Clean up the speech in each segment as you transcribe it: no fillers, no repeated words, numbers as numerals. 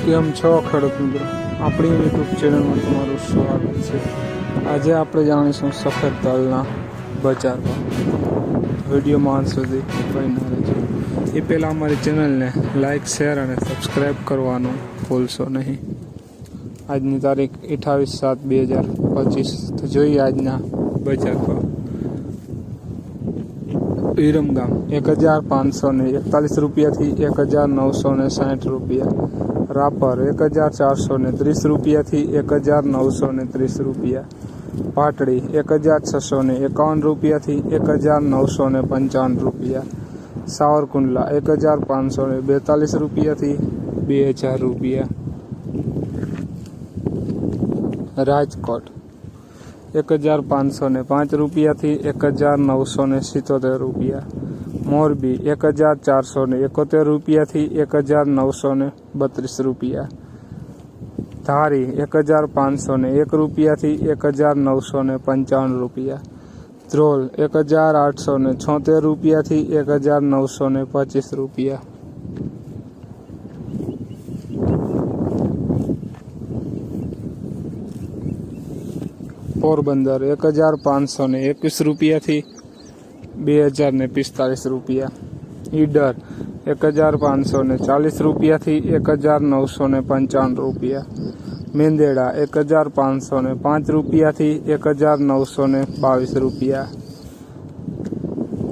કેમ છો ખેડૂત મિત્રો, આપણી યુટ્યુબ ચેનલમાં તમારું સ્વાગત છે। આજે આપણે જાણીશું સફેદ તલના બજાર ભાવ। વિડીયોમાં અંત સુધી બન્યા રહેજો। એ પહેલાં અમારી ચેનલને લાઇક, શેર અને સબસ્ક્રાઈબ કરવાનું ભૂલશો નહીં। આજની તારીખ 28/7/2025। તો જોઈએ આજના બજાર ભાવ। વિરમગામ 1541 રૂપિયાથી 1960 રૂપિયા। રાપર 1430 રૂપિયાથી 1930 રૂપિયા। પાટડી 1651 રૂપિયાથી 1955 રૂપિયા। સાવરકુંડલા 1542 રૂપિયાથી 2000 રૂપિયા। રાજકોટ 1505 રૂપિયાથી 1977 રૂપિયા। મોરબી 1471 રૂપિયાથી 1932 રૂપિયા। ધારી 1501 રૂપિયાથી 1995 રૂપિયા। ધ્રોલ 1876 રૂપિયાથી 1925 રૂપિયા। પોરબંદર 1521 રૂપિયાથી 2045 રૂપિયા। ઈડર 1540 રૂપિયાથી 1955 રૂપિયા। મેંદેડા 1505 રૂપિયાથી 1922 રૂપિયા।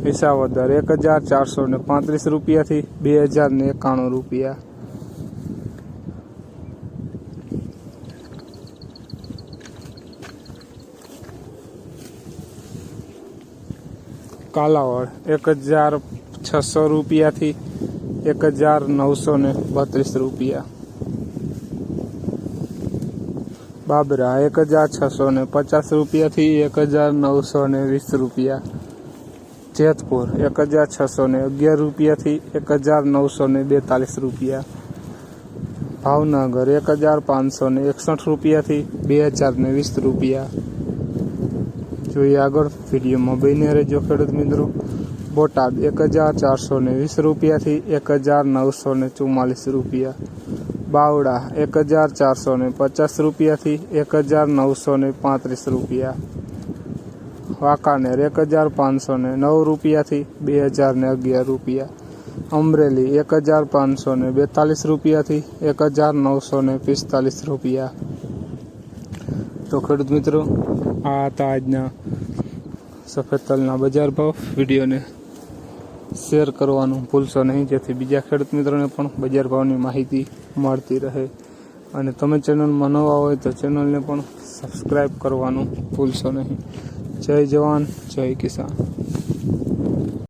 વિસાવદર 1435 રૂપિયાથી 2091 રૂપિયા। કાલાવડ 1600 રૂપિયાથી 1932 રૂપિયા। બાબરા 1650 રૂપિયાથી 1920 રૂપિયા। જેતપુર 1611 રૂપિયાથી 1942 રૂપિયા। ભાવનગર 1561 રૂપિયાથી 2020 રૂપિયા। જોઈએ આગળ વિડીયોમાં બન્યા રહેજો ખેડૂત મિત્રો। બોટાદ 1420 રૂપિયાથી 1944 રૂપિયા। બાવડા 1450 રૂપિયાથી 1935 રૂપિયા। વાંકાનેર 1509 રૂપિયાથી 2011 રૂપિયા। અમરેલી 1542 રૂપિયાથી 1945 રૂપિયા। તો ખેડૂત મિત્રો, આ હતા આજના સફેદ તલના બજાર ભાવ। વિડીયોને શેર કરવાનું ભૂલશો નહીં, જેથી બીજા ખેડૂત મિત્રોને પણ બજાર ભાવની માહિતી મળતી રહે। અને તમે ચેનલમાં નવા હોય તો ચેનલને પણ સબસ્ક્રાઈબ કરવાનું ભૂલશો નહીં। જય જવાન, જય કિસાન।